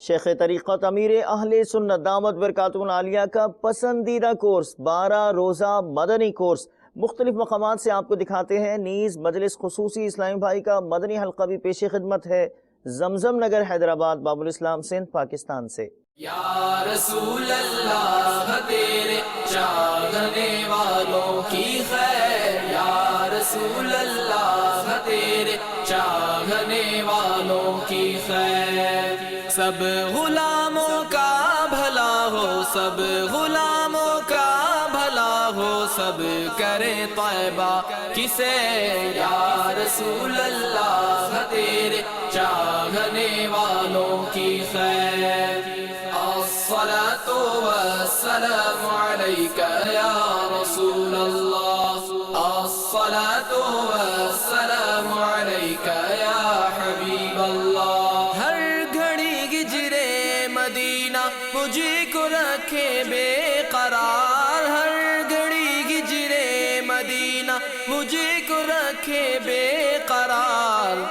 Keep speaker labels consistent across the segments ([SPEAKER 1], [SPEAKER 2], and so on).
[SPEAKER 1] شیخ طریقت امیر اہل سنت دامت برکاتہ العالیہ کا پسندیدہ کورس 12 روزہ مدنی کورس مختلف مقامات سے آپ کو دکھاتے ہیں. نیز مجلس خصوصی اسلامی بھائی کا مدنی حلقہ بھی پیش خدمت ہے. زمزم نگر حیدرآباد، باب الاسلام سندھ پاکستان سے.
[SPEAKER 2] یا رسول اللہ تیرے چاہنے والوں کی خیر، یا رسول اللہ تیرے چاہنے والوں کی خیر. سب غلاموں کا بھلا ہو، سب غلاموں کا بھلا ہو، سب کرے طیبہ کی سیر. یا رسول اللہ تیرے چاہنے والوں کی خیر. الصلاة والسلام عليك يا رسول الله، الصلاة والسلام عليك يا حبيب الله. ہر گھڑی ہجرے مدینہ مجھے کو رکھے بے قرار، ہر گھڑی ہجرے مدینہ مجھے کو رکھے بے قرار.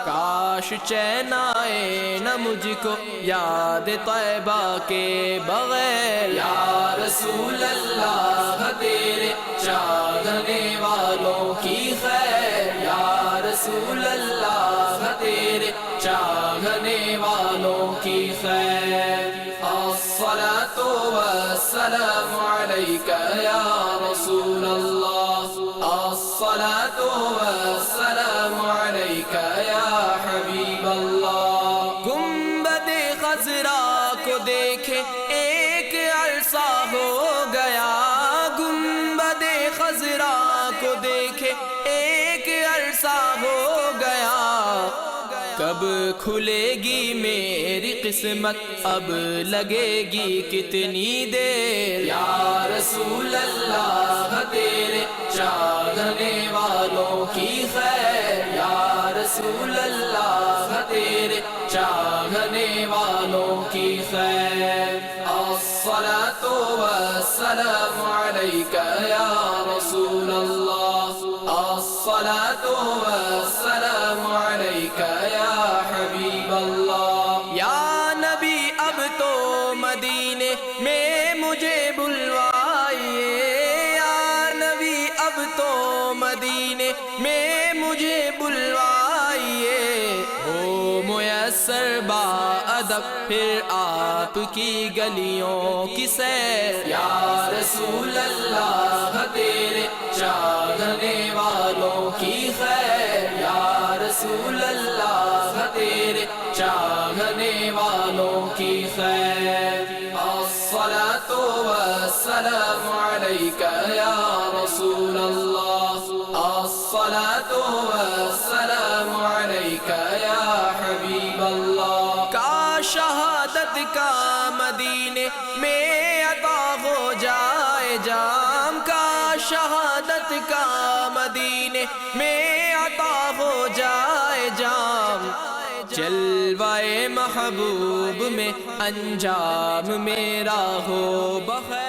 [SPEAKER 2] کاش چین آئے نہ مجھ کو یاد طیبہ کے بغیر. یا رسول اللہ تیرے چاہنے والوں کی خیر، یا رسول اللہ تیرے چاہنے والوں کی خیر. الصلاة والسلام علیک یا رسول اللہ، الصلاة والسلام علیک یا حبیب اللہ. گنبد خضرا کو دیکھے ایک عرصہ ہو گیا، گنبد خضرا کو دیکھے ایک عرصہ ہو گیا. کب کھلے گی میری قسمت، اب لگے گی کتنی دیر. یا رسول اللہ تیرے چاہنے والوں کی خیر، یا رسول اللہ تیرے چاہنے والوں کی خیر. الصلاة والسلام علیک یا رسول اللہ، الصلاة والسلام علیک یا حبیب اللہ. یا نبی اب تو مدینے میں مجھے بلوائیے، یا نبی اب تو مدینے میں مجھے بلوائیے. ہو میسر با ادب پھر آپ کی گلیوں کی سیر. یا رسول اللہ تیرے چاہنے والوں کی خیر، یا رسول اللہ تیرے چاہنے والوں کی خیر. الصلاة والسلام علیک یا رسول اللہ، الصلاة والسلام علیک یا حبیب اللہ. کا شہادت کا مدینے میں عطا ہو جائے جام، کا شہادت کا مدینے میں عطا ہو جائے جام. جلوہ محبوب میں انجام میرا ہو بخیر.